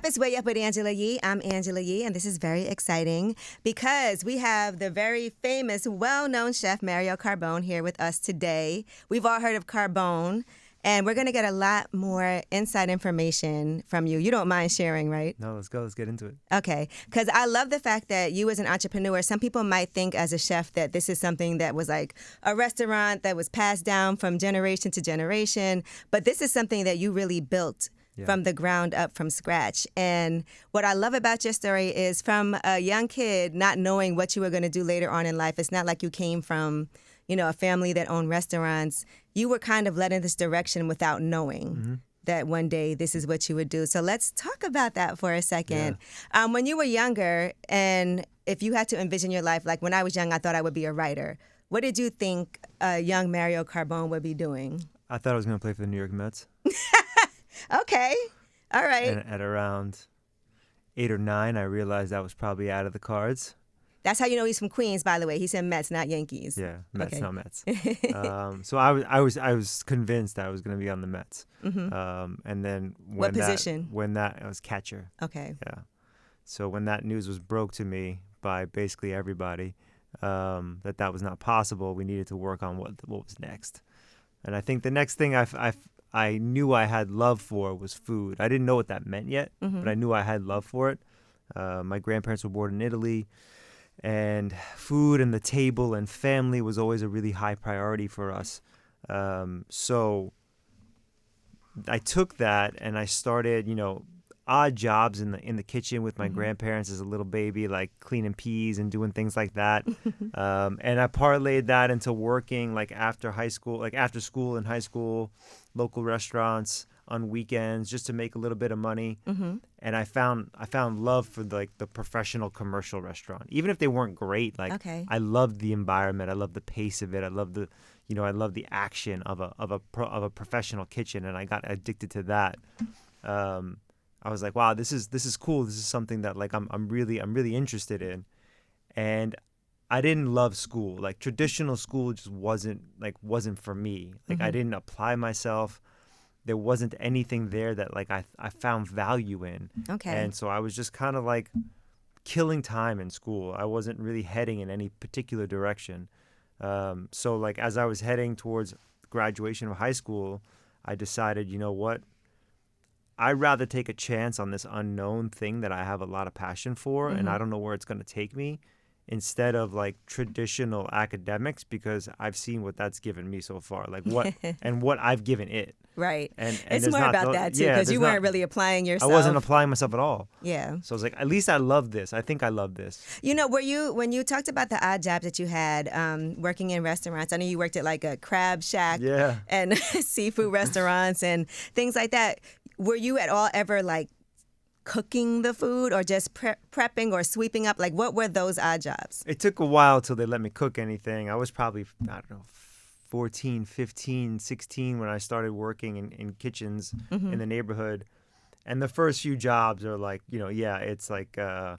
up? It's Way Up with Angela Yee. I'm Angela Yee, and this is very exciting because we have the very famous, well-known chef Mario Carbone here with us today. We've all heard of Carbone, and we're going to get a lot more inside information from you. You don't mind sharing, right? No, let's go. Let's get into it. Okay, because I love the fact that you as an entrepreneur, some people might think as a chef that this is something that was like a restaurant that was passed down from generation to generation, but this is something that you really built from the ground up, from scratch. And what I love about your story is from a young kid not knowing what you were going to do later on in life. It's not like you came from, you know, a family that owned restaurants. You were kind of led in this direction without knowing that one day this is what you would do. So let's talk about that for a second. Yeah. When you were younger, and if you had to envision your life, like when I was young, I thought I would be a writer. What did you think a young Mario Carbone would be doing? I thought I was going to play for the New York Mets. Okay. All right. And at around 8 or 9, I realized that was probably out of the cards. That's how you know he's from Queens, by the way. He said Mets, not Yankees. Yeah, Mets, okay. not Mets. So I was convinced I was going to be on the Mets. And then when what position? I was catcher. Okay. Yeah. So when that news was broke to me by basically everybody, that was not possible, we needed to work on what was next. And I think the next thing I knew I had love for was food. I didn't know what that meant yet, but I knew I had love for it. My grandparents were born in Italy, and food and the table and family was always a really high priority for us. So I took that and I started, odd jobs in the kitchen with my grandparents as a little baby, like cleaning peas and doing things like that. And I parlayed that into working like after school in high school, local restaurants on weekends just to make a little bit of money. And I found love for the professional commercial restaurant, even if they weren't great. I loved the environment. I loved the pace of it. I loved I loved the action of a professional kitchen, and I got addicted to that. I was like, wow, this is cool. This is something that I'm really interested in. And I didn't love school. Like traditional school just wasn't for me. I didn't apply myself. There wasn't anything there that I found value in. Okay. And so I was just kind of killing time in school. I wasn't really heading in any particular direction. So as I was heading towards graduation of high school, I decided, you know what? I'd rather take a chance on this unknown thing that I have a lot of passion for, and I don't know where it's going to take me, instead of traditional academics, because I've seen what that's given me so far, what I've given it. Right. And it's more about that too, because you weren't really applying yourself. I wasn't applying myself at all. Yeah. So I was like, at least I love this. I think I love this. When you talked about the odd jobs that you had working in restaurants, I know you worked at a crab shack and seafood restaurants and things like that. Were you at all ever cooking the food or just prepping or sweeping up? What were those odd jobs? It took a while till they let me cook anything. I was probably, 14, 15, 16 when I started working in kitchens in the neighborhood. And the first few jobs are it's the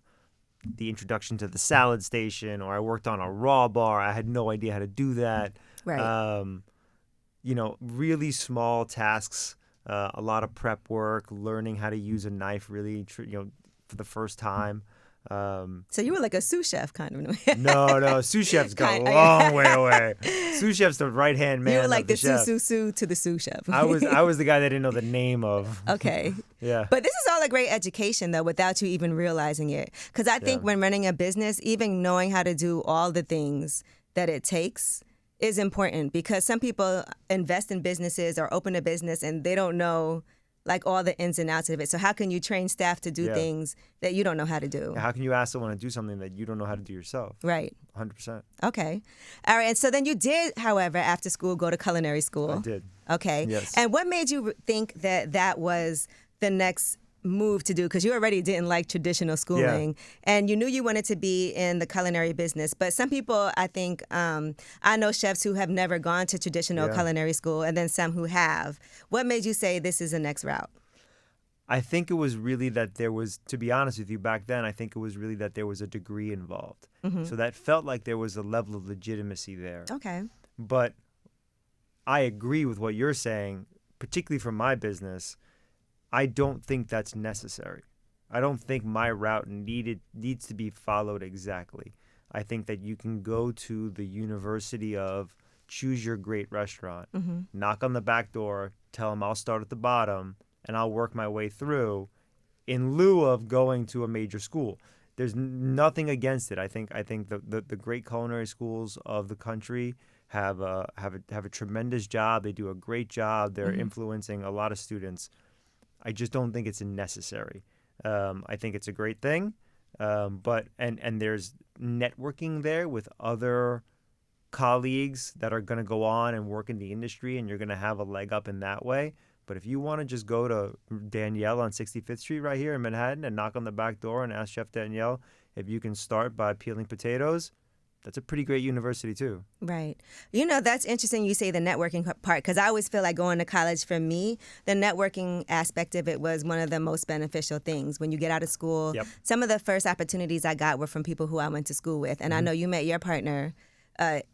introduction to the salad station, or I worked on a raw bar. I had no idea how to do that. Right. Really small tasks. A lot of prep work, learning how to use a knife really, for the first time. So you were like a sous chef kind of. No, sous chefs go a long way away. Sous chef's the right-hand man. You were like the sous to the sous chef. I was the guy that didn't know the name of. Okay. Yeah. But this is all a great education, though, without you even realizing it. Because I think when running a business, even knowing how to do all the things that it takes is important, because some people invest in businesses or open a business and they don't know all the ins and outs of it. So how can you train staff to do things that you don't know how to do? How can you ask someone to do something that you don't know how to do yourself? Right. 100%. Okay. All right. And so then you did, however, after school, go to culinary school. I did. Okay. Yes. And what made you think that was the next move to do? Because you already didn't like traditional schooling, and you knew you wanted to be in the culinary business. But some people, I think, I know chefs who have never gone to traditional culinary school, and then some who have. What made you say this is the next route? I think it was really that there was, to be honest with you, back then, I think it was really that there was a degree involved. So that felt like there was a level of legitimacy there. Okay. But I agree with what you're saying, particularly for my business. I don't think that's necessary. I don't think my route needs to be followed exactly. I think that you can go to the university of choose your great restaurant, knock on the back door, tell them I'll start at the bottom and I'll work my way through in lieu of going to a major school. There's nothing against it. I think the great culinary schools of the country have a tremendous job. They do a great job. They're influencing a lot of students. I just don't think it's necessary. I think it's a great thing, but there's networking there with other colleagues that are going to go on and work in the industry, and you're going to have a leg up in that way. But if you want to just go to Danielle on 65th Street right here in Manhattan and knock on the back door and ask Chef Danielle if you can start by peeling potatoes, that's a pretty great university too. Right. You know, that's interesting you say the networking part, because I always feel like going to college, for me, the networking aspect of it was one of the most beneficial things. When you get out of school, some of the first opportunities I got were from people who I went to school with. And I know you met your partner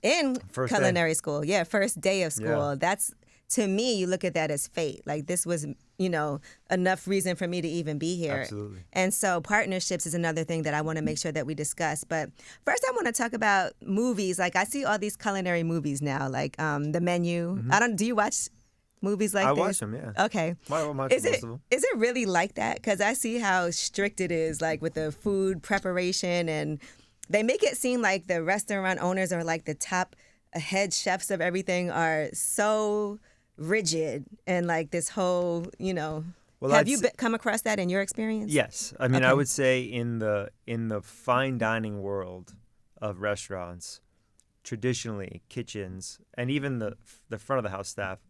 in culinary school. Yeah, first day of school. That's, to me, you look at that as fate. Like, this was, you know, enough reason for me to even be here. Absolutely. And so partnerships is another thing that I want to make sure that we discuss. But first, I want to talk about movies. Like, I see all these culinary movies now, like The Menu. Do you watch movies like this? I watch them, yeah. Okay. I watch Is most of them. it really like that? Because I see how strict it is, like with the food preparation, and they make it seem like the restaurant owners are like the top head chefs of everything are so rigid, and like this whole, you know. Well, have you come across that in your experience? Yes. I mean, I would say in the fine dining world of restaurants, traditionally kitchens and even the front of the house staff,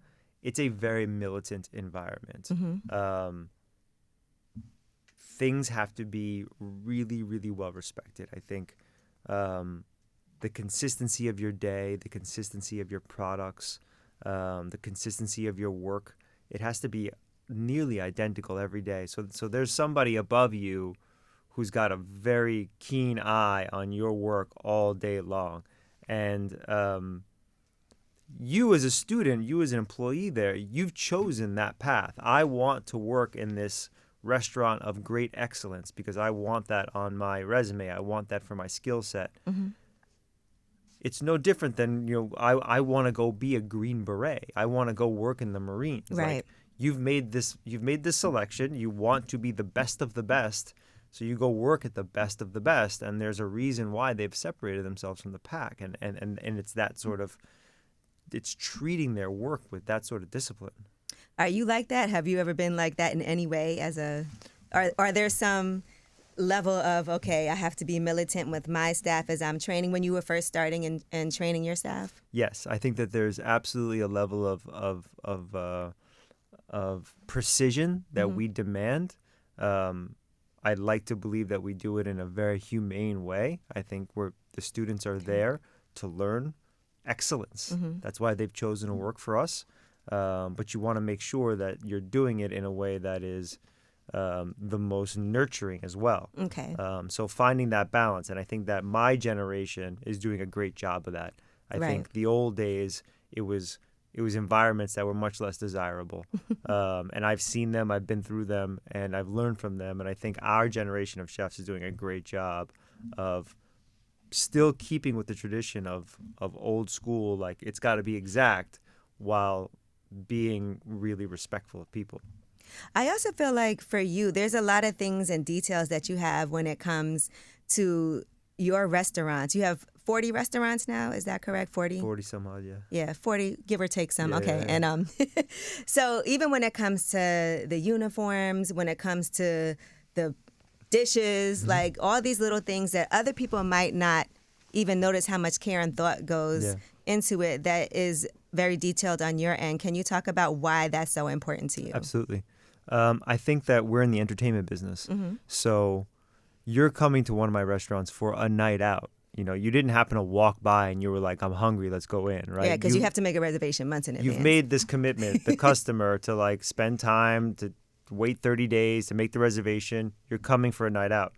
it's a very militant environment. Things have to be really, really well respected. I think the consistency of your day, the consistency of your products, the consistency of your work, it has to be nearly identical every day. So there's somebody above you who's got a very keen eye on your work all day long. And you as a student, you as an employee there, you've chosen that path. I want to work in this restaurant of great excellence because I want that on my resume. I want that for my skill set. It's no different than, you know, I want to go be a Green Beret. I want to go work in the Marines. Right. Like, you've made this selection. You want to be the best of the best. So you go work at the best of the best, and there's a reason why they've separated themselves from the pack. And it's that sort of, it's treating their work with that sort of discipline. Are you like that? Have you ever been like that in any way are there some level of, okay, I have to be militant with my staff as I'm training, when you were first starting and training your staff? Yes, I think that there's absolutely a level of precision that we demand. I'd like to believe that we do it in a very humane way. I think the students are there to learn excellence. That's why they've chosen to work for us. But you want to make sure that you're doing it in a way that is the most nurturing as well. Okay. So finding that balance, and I think that my generation is doing a great job of that. I think the old days, it was environments that were much less desirable. And I've seen them, I've been through them, and I've learned from them. And I think our generation of chefs is doing a great job of still keeping with the tradition of old school, like it's got to be exact while being really respectful of people. I also feel like for you, there's a lot of things and details that you have when it comes to your restaurants. You have 40 restaurants now, is that correct? 40? 40 some odd, yeah. Yeah, 40, give or take some. Yeah, okay. yeah. And so even when it comes to the uniforms, when it comes to the dishes, like all these little things that other people might not even notice how much care and thought goes into it, that is very detailed on your end. Can you talk about why that's so important to you? Absolutely. I think that we're in the entertainment business. So you're coming to one of my restaurants for a night out. You know, you didn't happen to walk by and you were like, I'm hungry, let's go in, right? Yeah, because you have to make a reservation months in advance. You've made this commitment, the customer, to like spend time, to wait 30 days, to make the reservation. You're coming for a night out.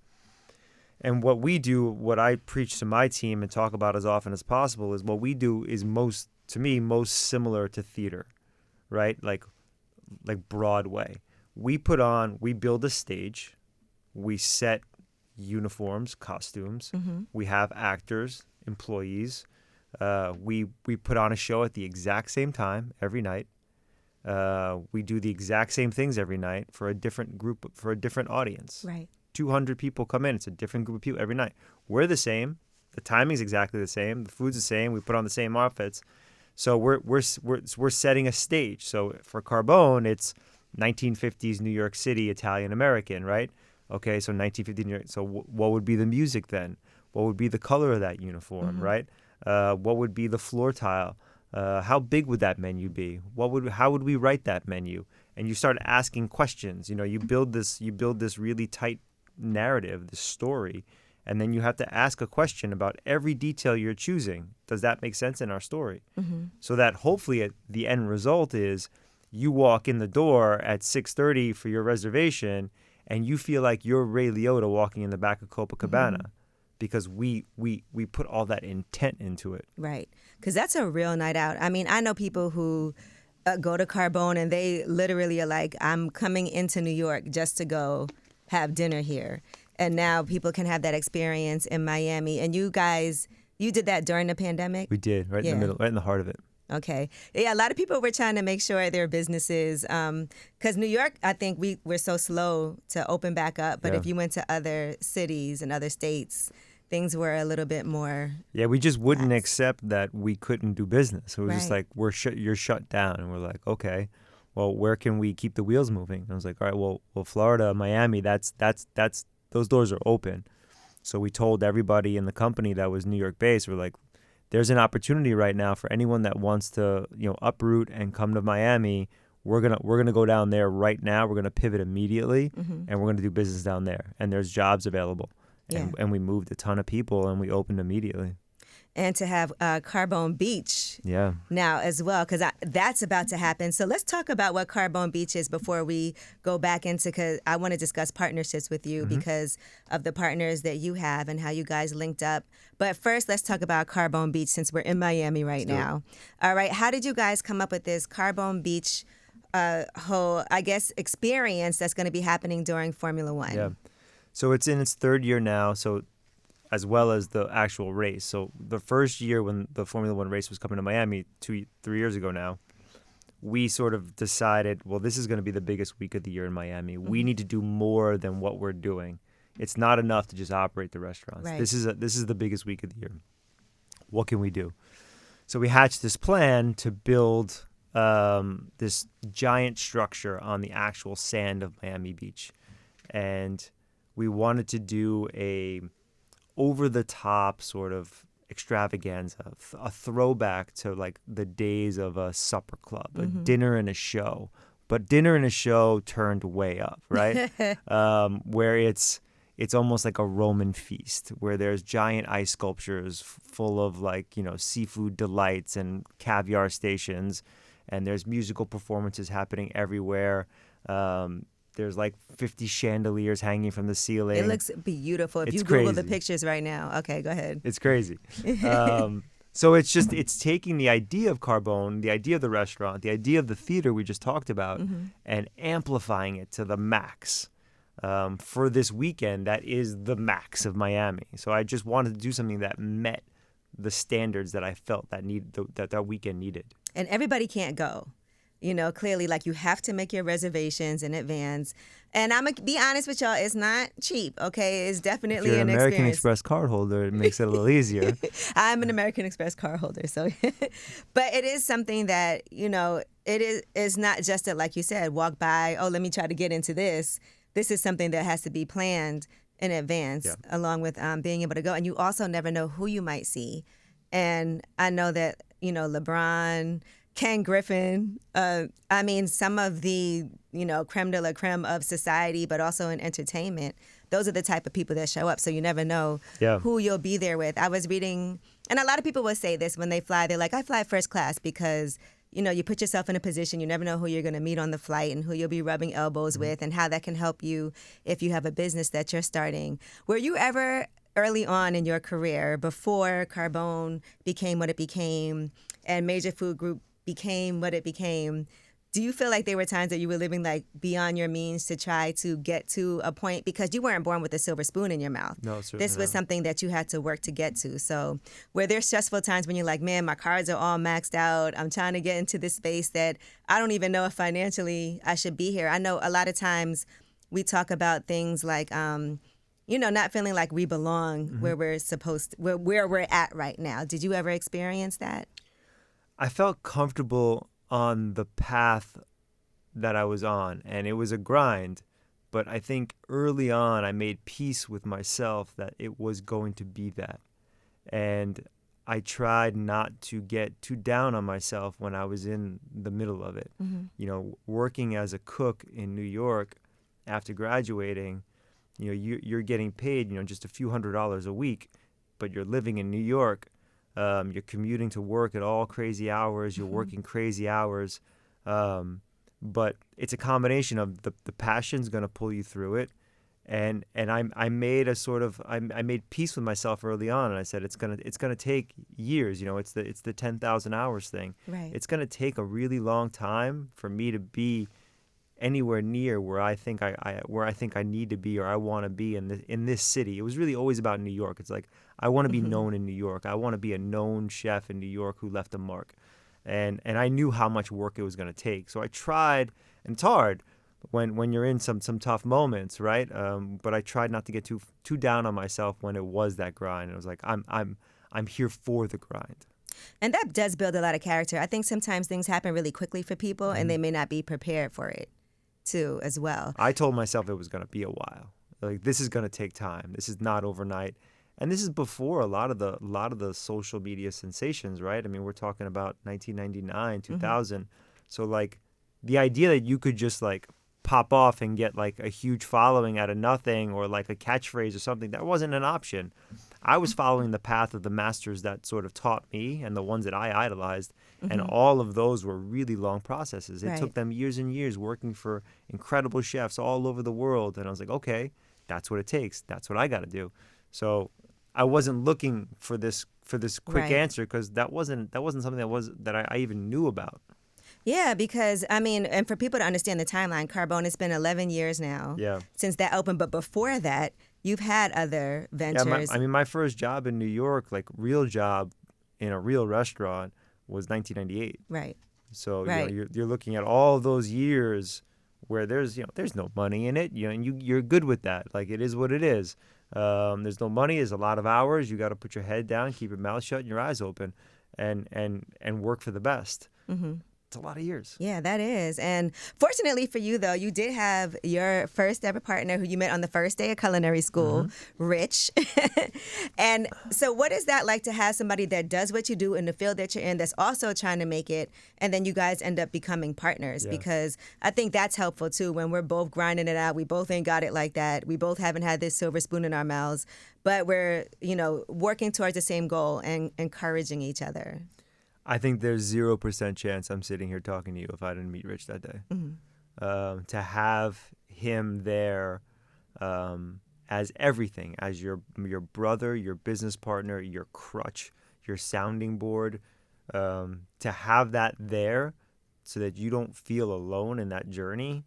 And what we do, what I preach to my team and talk about as often as possible, is what we do is most similar to theater, right? Like Broadway. We build a stage, We set uniforms, costumes. We have actors, employees. We put on a show at the exact same time every night. We do the exact same things every night for a different group, for a different audience. Right. 200 people come in. It's a different group of people every night. We're the same. The timing's exactly the same. The food's the same. We put on the same outfits. So we're setting a stage. So for Carbone, it's 1950s New York City Italian American, right? Okay, so 1950 New York. So what would be the music then? What would be the color of that uniform, right? What would be the floor tile? How big would that menu be? How would we write that menu? And you start asking questions. You know, you build this really tight narrative, this story, and then you have to ask a question about every detail you're choosing. Does that make sense in our story? So that hopefully the end result is you walk in the door at 6:30 for your reservation, and you feel like you're Ray Liotta walking in the back of Copacabana. Because we put all that intent into it. Right. Because that's a real night out. I mean, I know people who go to Carbone and they literally are like, I'm coming into New York just to go have dinner here. And now people can have that experience in Miami. And you guys, you did that during the pandemic? We did, right in the middle, right in the heart of it. Okay. Yeah, a lot of people were trying to make sure their businesses, because New York, I think we're so slow to open back up. But if you went to other cities and other states, things were a little bit more. Yeah, we just wouldn't accept that we couldn't do business. It was just like, you're shut down. And we're like, okay, well, where can we keep the wheels moving? And I was like, all right, well, Florida, Miami, that's those doors are open. So we told everybody in the company that was New York based, we're like, there's an opportunity right now for anyone that wants to, uproot and come to Miami. We're gonna go down there right now. We're gonna pivot immediately, and we're gonna do business down there. And there's jobs available. And we moved a ton of people, and we opened immediately. And to have Carbone Beach now as well, because that's about to happen. So let's talk about what Carbone Beach is before we go back into, because I want to discuss partnerships with you because of the partners that you have and how you guys linked up. But first, let's talk about Carbone Beach since we're in Miami right now. All right. How did you guys come up with this Carbone Beach whole, I guess, experience that's going to be happening during Formula One? Yeah. So it's in its third year now, so as well as the actual race. So the first year when the Formula One race was coming to Miami 3 years ago now, we sort of decided, well, this is going to be the biggest week of the year in Miami. We need to do more than what we're doing. It's not enough to just operate the restaurants. Right. This is the biggest week of the year. What can we do? So we hatched this plan to build this giant structure on the actual sand of Miami Beach. And we wanted to do a over-the-top sort of extravaganza, a throwback to like the days of a supper club, a dinner and a show, but dinner and a show turned way up, right? Where it's almost like a Roman feast, where there's giant ice sculptures full of seafood delights and caviar stations, and there's musical performances happening everywhere. There's like 50 chandeliers hanging from the ceiling. It looks beautiful. If you Google the pictures right now. Okay, go ahead. It's crazy. So it's taking the idea of Carbone, the idea of the restaurant, the idea of the theater we just talked about, and amplifying it to the max. For this weekend, that is the max of Miami. So I just wanted to do something that met the standards that I felt that weekend needed. And everybody can't go. Clearly, like, you have to make your reservations in advance. And I'm going to be honest with y'all, it's not cheap, okay? It's definitely an experience. American Express card holder, it makes it a little easier. I'm an American Express card holder, so. But it is something that, it is not just that, like you said, walk by, let me try to get into this. This is something that has to be planned in advance, along with being able to go. And you also never know who you might see. And I know that, LeBron, Ken Griffin, some of the, creme de la creme of society, but also in entertainment. Those are the type of people that show up. So you never know who you'll be there with. I was reading, and a lot of people will say this when they fly. They're like, I fly first class because, you put yourself in a position. You never know who you're going to meet on the flight and who you'll be rubbing elbows with and how that can help you if you have a business that you're starting. Were you ever early on in your career, before Carbone became what it became and Major Food Group became what it became, Do you feel like there were times that you were living like beyond your means to try to get to a point, because you weren't born with a silver spoon in your mouth? No, certainly This was not. something that you had to work to get to. So were there stressful times when you're like, man, my cards are all maxed out. I'm trying to get into this space that I don't even know if financially I should be here. I know a lot of times we talk about things like, not feeling like we belong where we're supposed to, where we're at right now. Did you ever experience that? I felt comfortable on the path that I was on, and it was a grind, but I think early on I made peace with myself that it was going to be that. And I tried not to get too down on myself when I was in the middle of it. Working as a cook in New York after graduating, you're getting paid, just a few $100s a week, but you're living in New York. You're commuting to work at all crazy hours. You're working crazy hours. But it's a combination of the passion's going to pull you through it. And I made I made peace with myself early on. And I said, it's going to take years. It's the 10,000 hours thing. Right. It's going to take a really long time for me to be anywhere near where I think I need to be or I want to be in this city. It was really always about New York. It's like I want to be known in New York. I want to be a known chef in New York who left a mark, and I knew how much work it was going to take. So I tried, and it's hard when you're in some tough moments, right? But I tried not to get too down on myself when it was that grind. It was like I'm here for the grind. And that does build a lot of character. I think sometimes things happen really quickly for people, and they may not be prepared for it too as well. I told myself it was going to be a while. Like, this is going to take time. This is not overnight. And this is before a lot of the social media sensations, right? I mean, we're talking about 1999, 2000. So like the idea that you could just like pop off and get like a huge following out of nothing, or like a catchphrase or something, that wasn't an option. I was following the path of the masters that sort of taught me and the ones that I idolized. And all of those were really long processes. It took them years and years working for incredible chefs all over the world. And I was like, okay, that's what it takes. That's what I got to do. So I wasn't looking for this quick answer, because that wasn't something that I even knew about. Yeah, because, I mean, and for people to understand the timeline, Carbone, it's been 11 years now since that opened. But before that, you've had other ventures. Yeah, my first job in New York, like real job in a real restaurant, was 1998. Right. So you're looking at all those years where there's no money in it, and you're good with that. Like, it is what it is. There's no money. There's a lot of hours. You got to put your head down, keep your mouth shut, and your eyes open, and work for the best. It's a lot of years. Yeah, that is. And fortunately for you, though, you did have your first ever partner who you met on the first day of culinary school, Rich. And so what is that like to have somebody that does what you do in the field that you're in that's also trying to make it, and then you guys end up becoming partners? Because I think that's helpful, too, when we're both grinding it out. We both ain't got it like that. We both haven't had this silver spoon in our mouths, but we're, working towards the same goal and encouraging each other. I think there's 0% chance I'm sitting here talking to you if I didn't meet Rich that day. To have him there as everything, as your brother, your business partner, your crutch, your sounding board, to have that there so that you don't feel alone in that journey,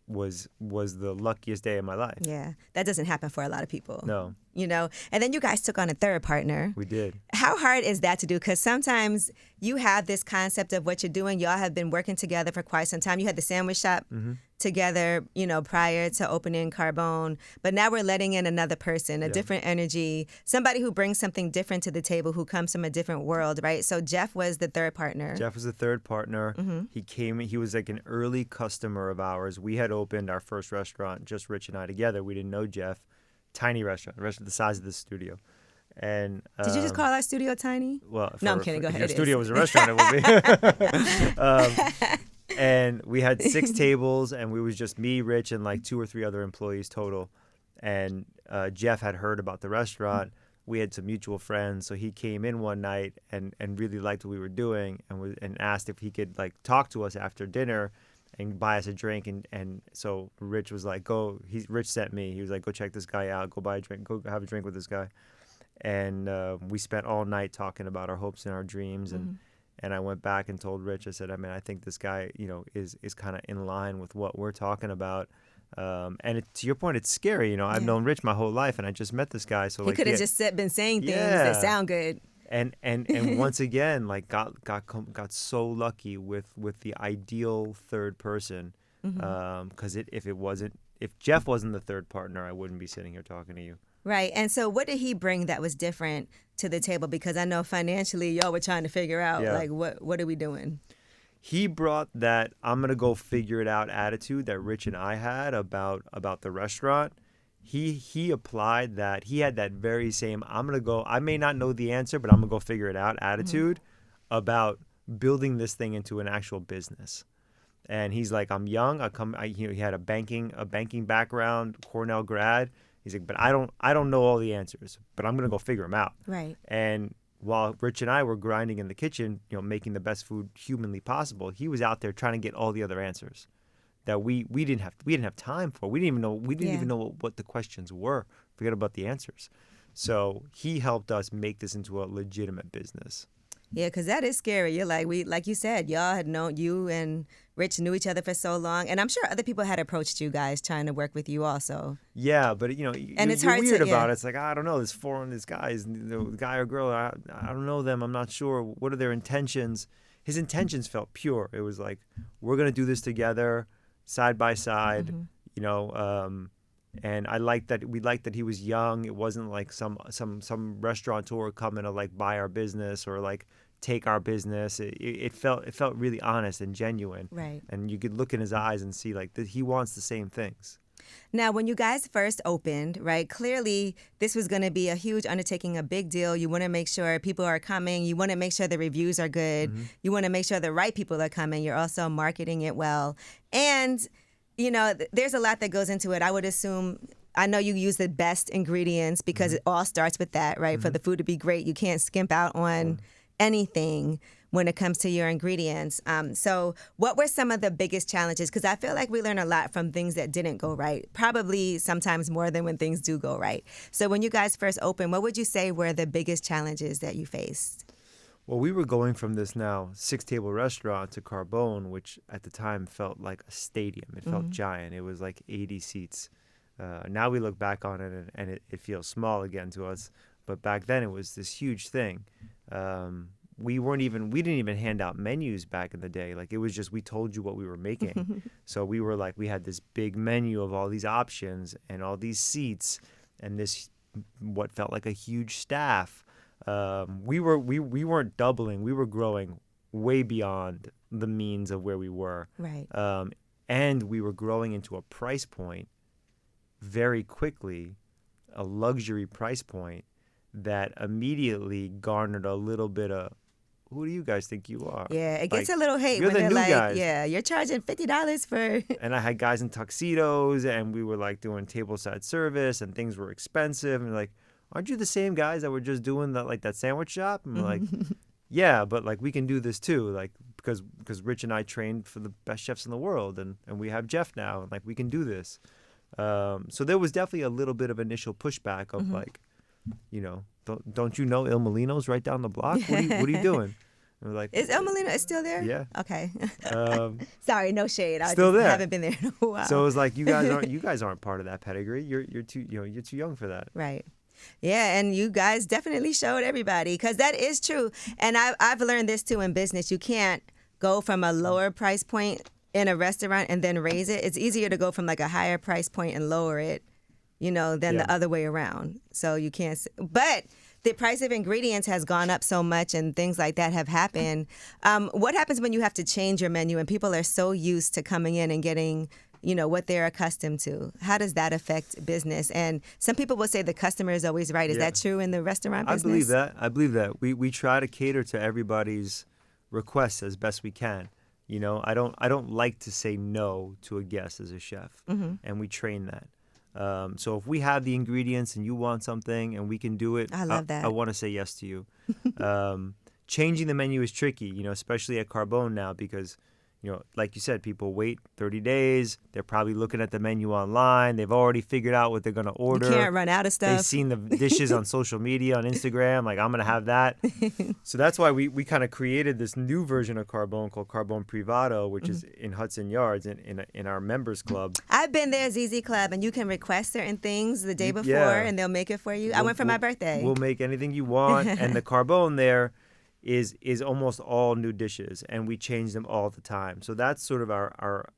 was the luckiest day of my life. Yeah, that doesn't happen for a lot of people. No. And then you guys took on a third partner. We did. How hard is that to do? Because sometimes you have this concept of what you're doing. Y'all have been working together for quite some time. You had the sandwich shop together, prior to opening Carbone. But now we're letting in another person, a different energy, somebody who brings something different to the table, who comes from a different world, right? So Jeff was the third partner. Jeff was the third partner. He was like an early customer of ours. We had opened our first restaurant, just Rich and I together. We didn't know Jeff. Tiny restaurant the size of the studio. And did you just call our studio tiny? Well, no, I'm kidding. Go ahead. If your studio was a restaurant, it would be. And we had 6 tables, and we was just me, Rich, and like 2 or 3 other employees total. And Jeff had heard about the restaurant. We had some mutual friends, so he came in one night and really liked what we were doing, and asked if he could like talk to us after dinner and buy us a drink. And so Rich was like, Rich sent me. He was like, go check this guy out. Go buy a drink. Go have a drink with this guy. And we spent all night talking about our hopes and our dreams. And I went back and told Rich, I said, I mean, I think this guy, is kind of in line with what we're talking about. And to your point, it's scary. I've known Rich my whole life, and I just met this guy. So he could have just been saying things that sound good. And once again, like got so lucky with the ideal third person. Because if Jeff wasn't the third partner, I wouldn't be sitting here talking to you. Right. And so what did he bring that was different to the table? Because I know financially y'all were trying to figure out, like, what are we doing? He brought that I'm going to go figure it out attitude that Rich and I had about the restaurant. He applied that. He had that very same, I may not know the answer, but I'm going to go figure it out attitude about building this thing into an actual business. And he's like, I'm young. He had a banking background, Cornell grad. He's like, but I don't know all the answers, but I'm gonna go figure them out. Right. And while Rich and I were grinding in the kitchen, making the best food humanly possible, he was out there trying to get all the other answers that we didn't have time for. We didn't even know what the questions were. Forget about the answers. So he helped us make this into a legitimate business. Yeah, because that is scary. You're like you said, y'all had known, you and Rich knew each other for so long, and I'm sure other people had approached you guys trying to work with you also. Yeah, but and it's you're hard weird to, about it. It's like, I don't know, there's four on these guys, the guy or girl, I don't know them. I'm not sure. What are their intentions? His intentions felt pure. It was like, we're gonna do this together, side by side. And I liked that. We liked that he was young. It wasn't like some restaurateur coming to like buy our business or like take our business. It felt really honest and genuine. Right. And you could look in his eyes and see like that he wants the same things. Now, when you guys first opened, right, clearly this was going to be a huge undertaking, a big deal. You want to make sure people are coming. You want to make sure the reviews are good. You want to make sure the right people are coming. You're also marketing it well. And there's a lot that goes into it. I would assume, I know you use the best ingredients because it all starts with that, right? For the food to be great, you can't skimp out on anything when it comes to your ingredients. So what were some of the biggest challenges? Because I feel like we learn a lot from things that didn't go right, probably sometimes more than when things do go right. So when you guys first opened, what would you say were the biggest challenges that you faced? Well, we were going from this now 6-table restaurant to Carbone, which at the time felt like a stadium. It felt giant. It was like 80 seats. Now we look back on it and it feels small again to us. But back then it was this huge thing. We didn't even hand out menus back in the day. Like it was just, we told you what we were making. So we were like, we had this big menu of all these options and all these seats and this, what felt like a huge staff. We weren't doubling. We were growing way beyond the means of where we were. Right. And we were growing into a price point very quickly, a luxury price point that immediately garnered a little bit of, who do you guys think you are? Yeah, it gets a little hate when they're like, guys. Yeah, you're charging $50 for... And I had guys in tuxedos and we were like doing tableside service and things were expensive. And like, aren't you the same guys that were just doing that sandwich shop? And we're like, yeah, but like we can do this too. Like because Rich and I trained for the best chefs in the world and we have Jeff now and like we can do this. So there was definitely a little bit of initial pushback of like, don't you know Il Molino's right down the block? What are you doing? And we're like, is El Molino still there? Yeah. Okay. Sorry, no shade. I still there. Haven't been there in a while. So it was like you guys aren't part of that pedigree. You're too young for that. Right. Yeah, and you guys definitely showed everybody because that is true. And I've learned this too in business. You can't go from a lower price point in a restaurant and then raise it. It's easier to go from like a higher price point and lower it, than the other way around. So you can't. But the price of ingredients has gone up so much and things like that have happened. What happens when you have to change your menu and people are so used to coming in and getting what they're accustomed to? How does that affect business? And some people will say the customer is always right. Is that true in the restaurant business? I believe that. We try to cater to everybody's requests as best we can. I don't like to say no to a guest as a chef, and we train that. So if we have the ingredients and you want something and we can do it, I love that. I want to say yes to you. Changing the menu is tricky, especially at Carbone now because like you said, people wait 30 days. They're probably looking at the menu online. They've already figured out what they're going to order. You can't run out of stuff. They've seen the dishes on social media, on Instagram. Like, I'm going to have that. So that's why we kind of created this new version of Carbone called Carbone Privado, which is in Hudson Yards in our members club. I've been there, ZZ Club, and you can request certain things the day before, and they'll make it for you. I went for my birthday. We'll make anything you want. And the Carbone there is almost all new dishes, and we change them all the time. So that's sort of our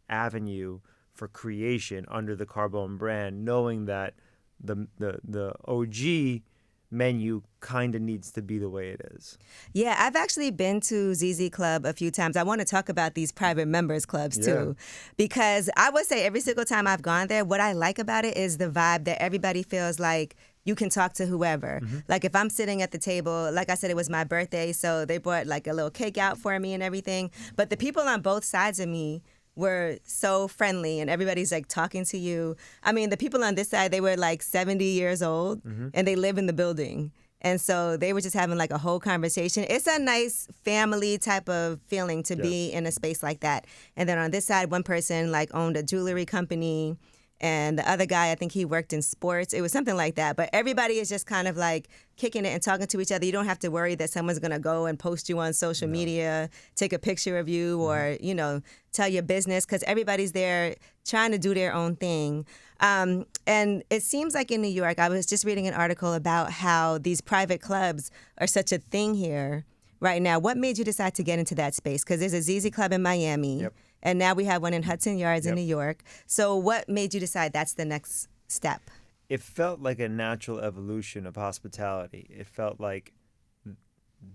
avenue for creation under the Carbone brand, knowing that the OG menu kind of needs to be the way it is. Yeah, I've actually been to ZZ Club a few times. I want to talk about these private members clubs too, because I would say every single time I've gone there, what I like about it is the vibe that everybody feels like you can talk to whoever. Like if I'm sitting at the table, like I said, it was my birthday, so they brought like a little cake out for me and everything. But the people on both sides of me were so friendly, and everybody's like talking to you. I mean, the people on this side, they were like 70 years old, and they live in the building. And so they were just having like a whole conversation. It's a nice family type of feeling to be in a space like that. And then on this side, one person like owned a jewelry company, and the other guy, I think he worked in sports. It was something like that. But everybody is just kind of like kicking it and talking to each other. You don't have to worry that someone's going to go and post you on social media, take a picture of you, or, tell your business, because everybody's there trying to do their own thing. And it seems like in New York, I was just reading an article about how these private clubs are such a thing here right now. What made you decide to get into that space? Because there's a ZZ Club in Miami. Yep. And now we have one in Hudson Yards in New York. So what made you decide that's the next step? It felt like a natural evolution of hospitality. It felt like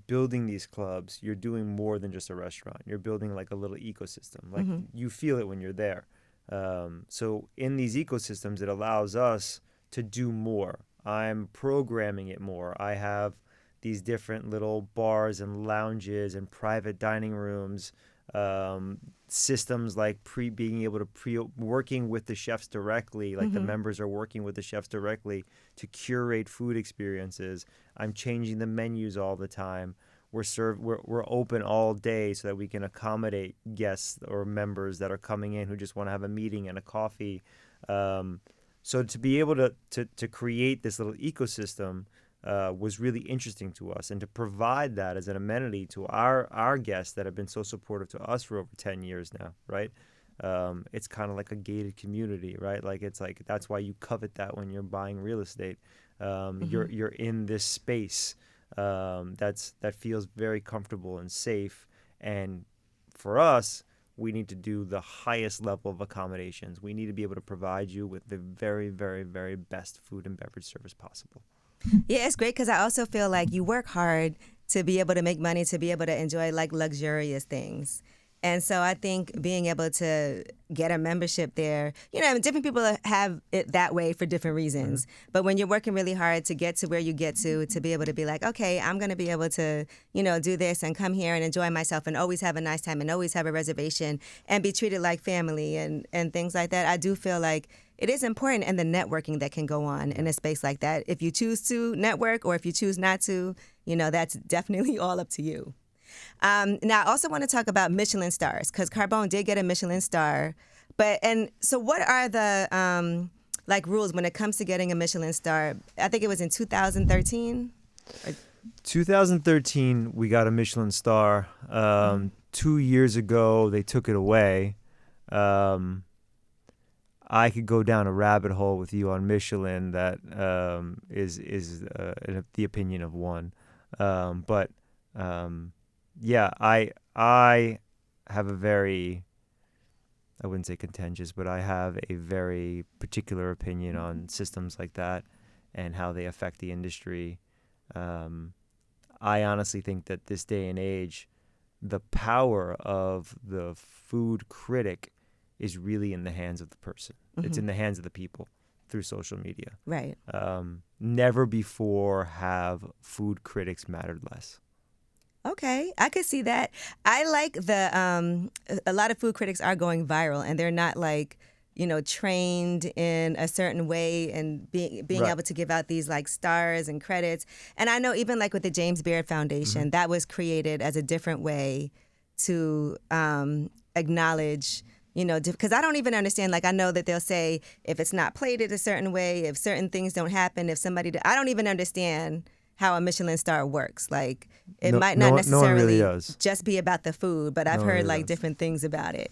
building these clubs, you're doing more than just a restaurant. You're building like a little ecosystem. Like you feel it when you're there. So in these ecosystems, it allows us to do more. I'm programming it more. I have these different little bars and lounges and private dining rooms, systems like being able to working with the chefs directly, like the members are working with the chefs directly to curate food experiences. I'm changing the menus all the time. We're open all day so that we can accommodate guests or members that are coming in who just want to have a meeting and a coffee. So to be able to create this little ecosystem was really interesting to us, and to provide that as an amenity to our guests that have been so supportive to us for over 10 years now, right? It's kind of like a gated community, right? Like it's like that's why you covet that when you're buying real estate. You're in this space that feels very comfortable and safe, and for us, we need to do the highest level of accommodations. We need to be able to provide you with the very, very, very best food and beverage service possible. Yeah, it's great because I also feel like you work hard to be able to make money, to be able to enjoy like luxurious things. And so I think being able to get a membership there, different people have it that way for different reasons. But when you're working really hard to get to where you get to be able to be like, okay, I'm going to be able to, do this and come here and enjoy myself and always have a nice time and always have a reservation and be treated like family and things like that. I do feel like it is important, and the networking that can go on in a space like that. If you choose to network or if you choose not to, that's definitely all up to you. Now, I also want to talk about Michelin stars, because Carbone did get a Michelin star. So what are the rules when it comes to getting a Michelin star? I think it was in 2013. 2013, we got a Michelin star. 2 years ago, they took it away. I could go down a rabbit hole with you on Michelin that is the opinion of one. Yeah, I have a very, I wouldn't say contentious, but I have a very particular opinion on systems like that and how they affect the industry. I honestly think that this day and age, the power of the food critic is really in the hands of the person. It's in the hands of the people through social media. Right. Never before have food critics mattered less. Okay, I could see that. I like a lot of food critics are going viral, and they're not like, trained in a certain way and being Right. able to give out these like stars and credits. And I know even like with the James Beard Foundation, that was created as a different way to acknowledge, because I don't even understand. Like, I know that they'll say if it's not plated a certain way, if certain things don't happen, if I don't even understand how a Michelin star works. Like, it might not necessarily no one really does. just be about the food, but I've No one heard really like does. different things about it.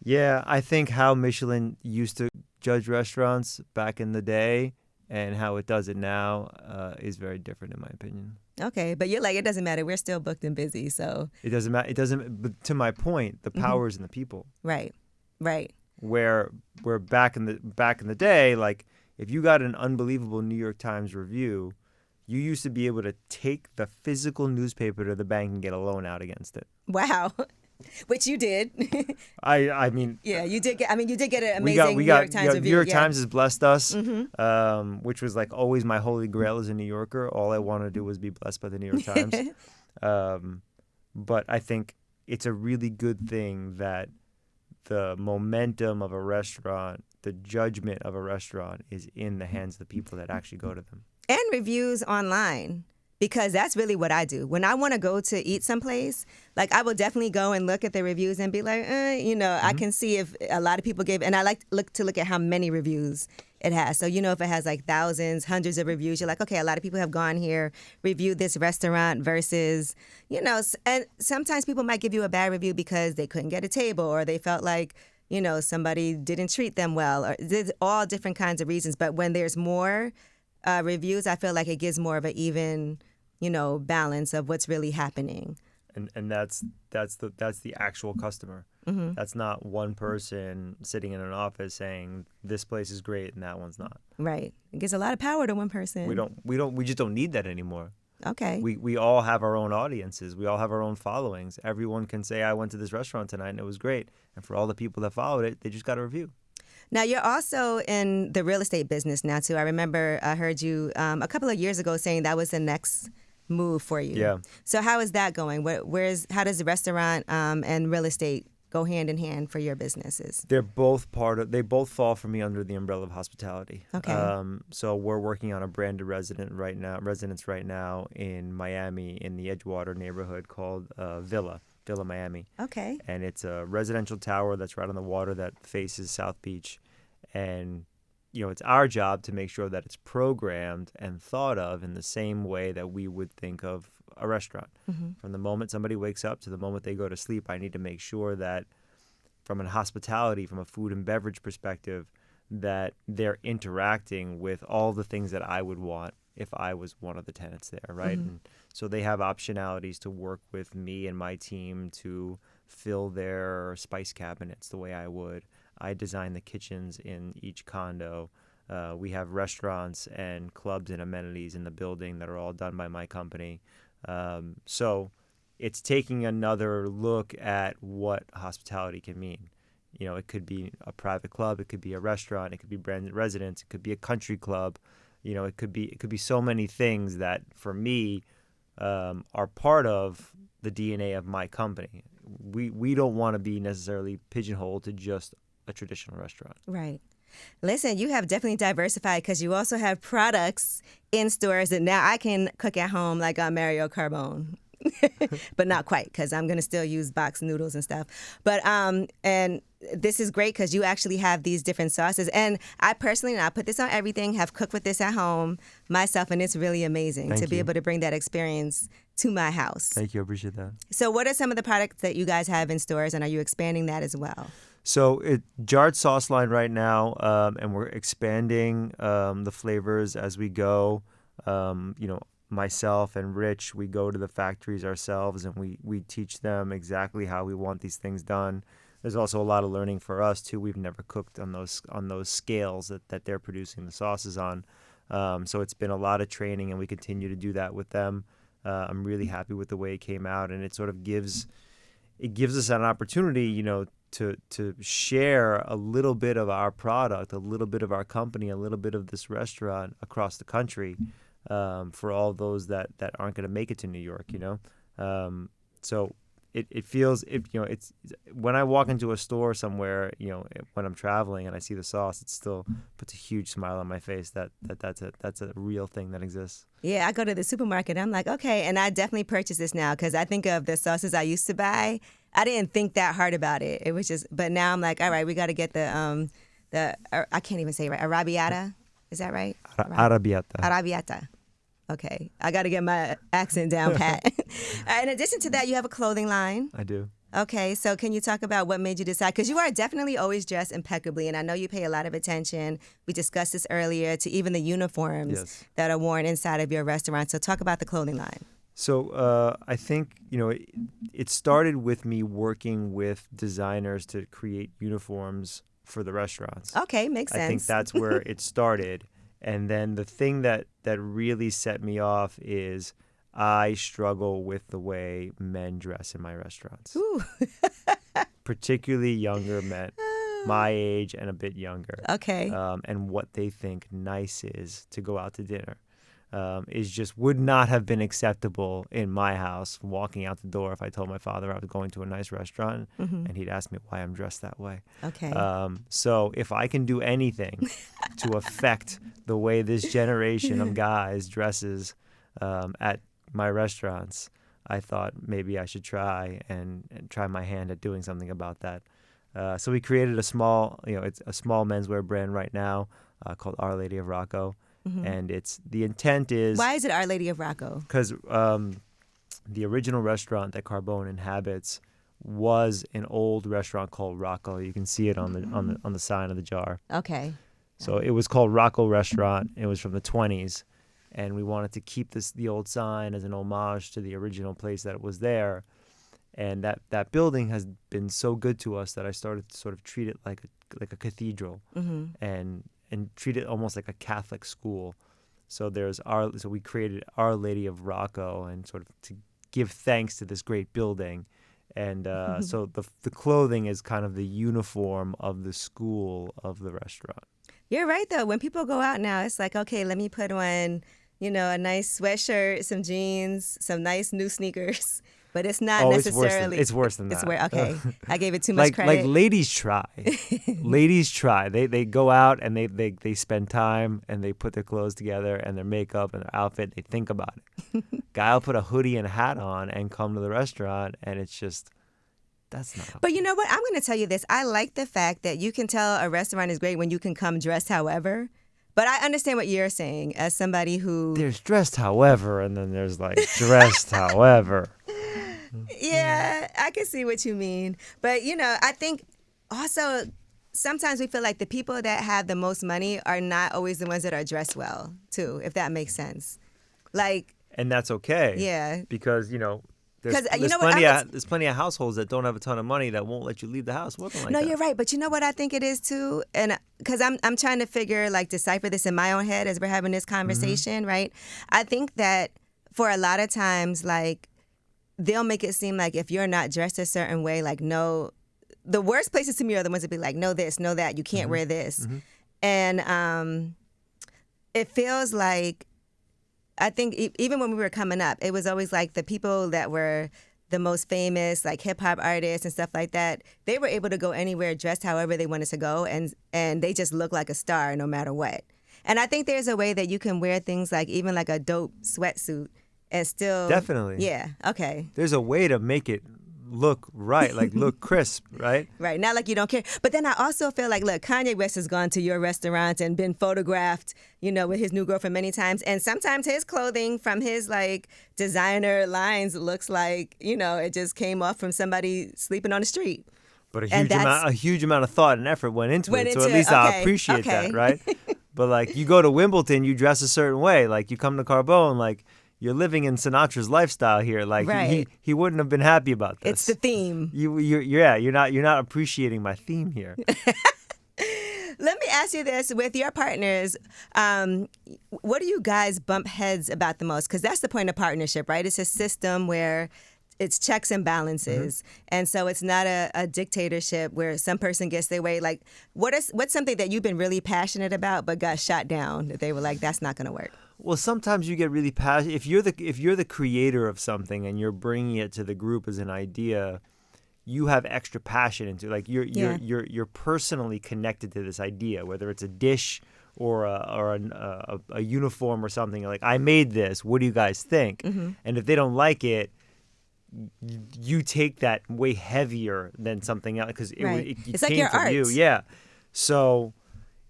Yeah, I think how Michelin used to judge restaurants back in the day and how it does it now is very different, in my opinion. Okay, but you're like, it doesn't matter. We're still booked and busy, so. It doesn't matter. It doesn't. But to my point, the power is in the people. Right. Where back in the day, like if you got an unbelievable New York Times review, you used to be able to take the physical newspaper to the bank and get a loan out against it. Wow. Which you did. I mean. Yeah, you did get. I mean, you did get an amazing New York Times review. New York Times has blessed us, which was like always my holy grail as a New Yorker. All I wanted to do was be blessed by the New York Times. But I think it's a really good thing that the momentum of a restaurant, the judgment of a restaurant, is in the hands of the people that actually go to them. And reviews online. Because that's really what I do. When I want to go to eat someplace, like I will definitely go and look at the reviews and be like, I can see if a lot of people gave, and I like to look at how many reviews it has. So, if it has like thousands, hundreds of reviews, you're like, okay, a lot of people have gone here, reviewed this restaurant versus, and sometimes people might give you a bad review because they couldn't get a table or they felt like, somebody didn't treat them well, or there's all different kinds of reasons. But when there's more reviews, I feel like it gives more of an even, balance of what's really happening. And that's the actual customer. Mm-hmm. That's not one person sitting in an office saying this place is great and that one's not. Right. It gives a lot of power to one person. We just don't need that anymore. Okay. We all have our own audiences. We all have our own followings. Everyone can say, I went to this restaurant tonight and it was great. And for all the people that followed it, they just got a review. Now, you're also in the real estate business now, too. I remember I heard you a couple of years ago saying that was the next move for you. Yeah. So how is that going? How does the restaurant and real estate go hand in hand for your businesses? They both fall for me under the umbrella of hospitality. Okay. So we're working on a branded residence right now in Miami in the Edgewater neighborhood called Villa Miami. Okay. And it's a residential tower that's right on the water that faces South Beach. And, it's our job to make sure that it's programmed and thought of in the same way that we would think of a restaurant. Mm-hmm. From the moment somebody wakes up to the moment they go to sleep, I need to make sure that from a hospitality, from a food and beverage perspective, that they're interacting with all the things that I would want if I was one of the tenants there, right? Mm-hmm. And so they have optionalities to work with me and my team to fill their spice cabinets the way I would. I design the kitchens in each condo. We have restaurants and clubs and amenities in the building that are all done by my company. So it's taking another look at what hospitality can mean. It could be a private club, it could be a restaurant, it could be branded residence, it could be a country club. It could be so many things that for me are part of the DNA of my company. We don't want to be necessarily pigeonholed to just a traditional restaurant. Right. Listen, you have definitely diversified because you also have products in stores that now I can cook at home like Mario Carbone. But not quite, because I'm going to still use box noodles and stuff. But and this is great because you actually have these different sauces. And I personally, and I put this on everything, have cooked with this at home myself, and it's really amazing to be able to bring that experience to my house. Thank you. I appreciate that. So what are some of the products that you guys have in stores, and are you expanding that as well? So jarred sauce line right now, and we're expanding the flavors as we go. Myself and Rich, we go to the factories ourselves and we teach them exactly how we want these things done. There's also a lot of learning for us too. We've never cooked on those scales that they're producing the sauces on. So it's been a lot of training, and we continue to do that with them. I'm really happy with the way it came out, and it sort of gives us an opportunity, to share a little bit of our product, a little bit of our company, a little bit of this restaurant across the country. For all those that aren't going to make it to New York, so it feels it's when I walk into a store somewhere, when I'm traveling and I see the sauce, it still puts a huge smile on my face that's a real thing that exists. Yeah, I go to the supermarket, I'm like, okay, and I definitely purchase this now because I think of the sauces I used to buy, I didn't think that hard about it. It was just, but now I'm like, all right, we got to get the I can't even say it right. Arrabbiata, is that right? Arrabbiata. Arrabbiata. Okay, I got to get my accent down pat. In addition to that, you have a clothing line. I do. Okay, so can you talk about what made you decide? Because you are definitely always dressed impeccably, and I know you pay a lot of attention. We discussed this earlier, to even the uniforms that are worn inside of your restaurant. So talk about the clothing line. So I think, it started with me working with designers to create uniforms for the restaurants. Okay, makes sense. I think that's where it started. And then the thing that really set me off is I struggle with the way men dress in my restaurants. Ooh. Particularly younger men, my age and a bit younger. Okay. And what they think nice is to go out to dinner. Is just would not have been acceptable in my house walking out the door if I told my father I was going to a nice restaurant and he'd ask me why I'm dressed that way. Okay. So if I can do anything to affect the way this generation of guys dresses at my restaurants, I thought maybe I should try and try my hand at doing something about that. So we created a small, it's a small menswear brand right now called Our Lady of Rocco. And the intent is... Why is it Our Lady of Rocco? Because the original restaurant that Carbone inhabits was an old restaurant called Rocco. You can see it on the sign of the jar. Okay. So it was called Rocco Restaurant. It was from the 20s. And we wanted to keep the old sign as an homage to the original place that it was there. And that building has been so good to us that I started to sort of treat it like a cathedral. And treat it almost like a Catholic school. So we created Our Lady of Rocco and sort of to give thanks to this great building. And so the clothing is kind of the uniform of the school of the restaurant. You're right, though. When people go out now, it's like, okay, let me put on, a nice sweatshirt, some jeans, some nice new sneakers. But it's not necessarily... It's worse than that. Okay. I gave it too much credit. Like ladies try. Ladies try. They go out and they spend time and they put their clothes together and their makeup and their outfit. They think about it. Guy will put a hoodie and a hat on and come to the restaurant, and it's just... That's not okay. But you know what? I'm going to tell you this. I like the fact that you can tell a restaurant is great when you can come dressed however. But I understand what you're saying as somebody who... There's dressed however, and then there's like dressed however. Yeah, I can see what you mean. But, I think also sometimes we feel like the people that have the most money are not always the ones that are dressed well, too, if that makes sense. And that's okay. Yeah. Because, there's plenty of households that don't have a ton of money that won't let you leave the house looking like that. No, you're right. But you know what I think it is, too? And because I'm trying to decipher this in my own head as we're having this conversation, right? I think that for a lot of times, they'll make it seem like if you're not dressed a certain way, no, the worst places to me are the ones that be like, no this, no that, you can't wear this. And it feels like, I think even when we were coming up, it was always like the people that were the most famous, like hip hop artists and stuff like that, they were able to go anywhere dressed however they wanted to go, and they just look like a star no matter what. And I think there's a way that you can wear things even like a dope sweatsuit and still... Definitely. Yeah, okay. There's a way to make it look right, look crisp, right? Right, not like you don't care. But then I also feel like, look, Kanye West has gone to your restaurant and been photographed, with his new girlfriend many times. And sometimes his clothing from his, designer lines looks like, it just came off from somebody sleeping on the street. But a huge amount of thought and effort went into it. So at least I appreciate that, right? But, you go to Wimbledon, you dress a certain way. You come to Carbone, you're living in Sinatra's lifestyle here. Right. He wouldn't have been happy about this. It's the theme. You're not appreciating my theme here. Let me ask you this: with your partners, what do you guys bump heads about the most? Because that's the point of partnership, right? It's a system where it's checks and balances, and so it's not a dictatorship where some person gets their way. What's something that you've been really passionate about but got shot down? That they were like, that's not going to work. Well, sometimes you get really passionate. If you're the creator of something and you're bringing it to the group as an idea, you have extra passion into you're personally connected to this idea, whether it's a dish or a uniform or something. I made this. What do you guys think? And if they don't like it, you take that way heavier than something else because Right. it It's like came your from art. you. Yeah. So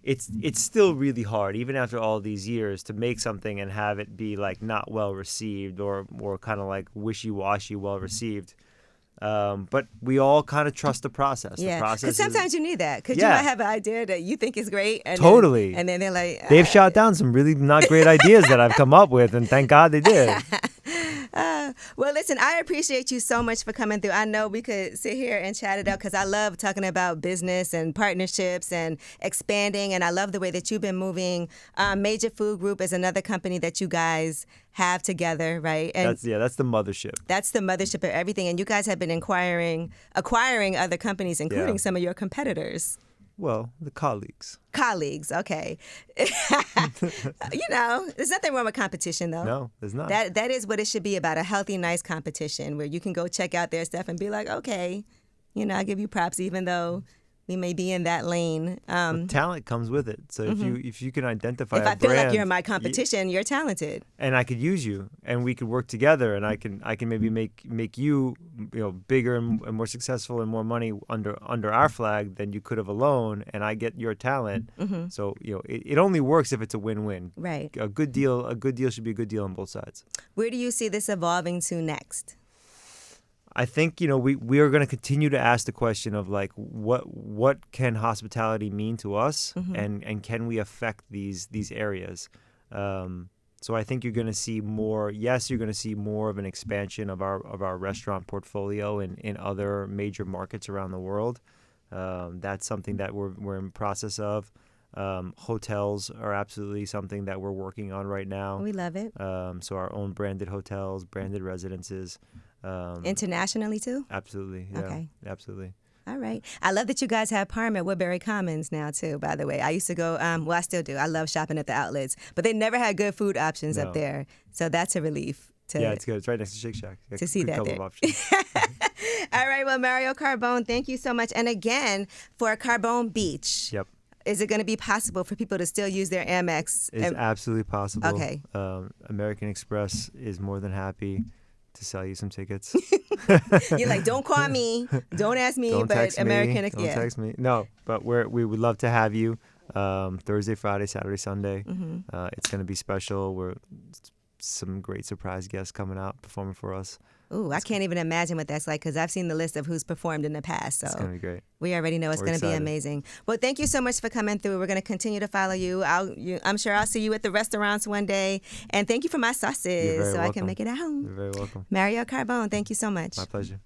it's still really hard, even after all these years, to make something and have it be like not well received or kind of like wishy-washy well received. But we all kind of trust the process. Yeah, The process because sometimes you need that. Because Yeah. you might have an idea that you think is great. And Totally. Then they're like, they've shot down some really not great ideas that I've come up with, and thank God they did. Well, listen, I appreciate you so much for coming through. I know we could sit here and chat it up because I love talking about business and partnerships and expanding, and I love the way that you've been moving. Major Food Group is another company that you guys have together, right? And That's the mothership. that's the mothership of everything. And you guys have been acquiring other companies, including Yeah. some of your competitors. Well, the colleagues. Colleagues, okay. There's nothing wrong with competition, though. No, there's not. That is what it should be about, a healthy, nice competition where you can go check out their stuff and be like, okay, I give you props even though we may be in that lane. Talent comes with it. So if you can identify If a I feel like brand, you're my competition, you're talented. and I could use you, and we could work together, and I can maybe make you bigger and more successful and more money under our flag than you could have alone, and I get your talent. So it only works if it's a win-win. Right. A good deal should be a good deal on both sides. Where do you see this evolving to next? I think we are going to continue to ask the question of like what can hospitality mean to us, and can we affect these areas. So I think you're going to see more. Yes, you're going to see more of an expansion of our restaurant portfolio in other major markets around the world. That's something that we're in the process of. Hotels are absolutely something that we're working on right now. We love it. So our own branded hotels, branded residences. Internationally, too? Absolutely. Yeah. Okay. Absolutely. All right. I love that you guys have Parm at Woodbury Commons now, too, by the way. I used to go, I still do. I love shopping at the outlets. But they never had good food options up No. there. So that's a relief. Yeah, it's good. It's right next to Shake Shack. To see Good that couple there. of options. All right. Well, Mario Carbone, thank you so much. And again, for Carbone Beach, Yep. is it going to be possible for people to still use their Amex? It's absolutely possible. Okay. American Express is more than happy to sell you some tickets. You're like, don't call me, don't ask me, Don't but text American me. Don't text me. No, but we would love to have you Thursday, Friday, Saturday, Sunday. It's going to be special. We're some great surprise guests coming out performing for us. Ooh, I can't even imagine what that's like because I've seen the list of who's performed in the past. So It's going to be great. we already know it's We're going to be excited. amazing. Well, thank you so much for coming through. We're going to continue to follow you. I'm sure I'll see you at the restaurants one day. And thank you for my sauces You're very so I can welcome. make it at home. You're very welcome. Mario Carbone, thank you so much. My pleasure.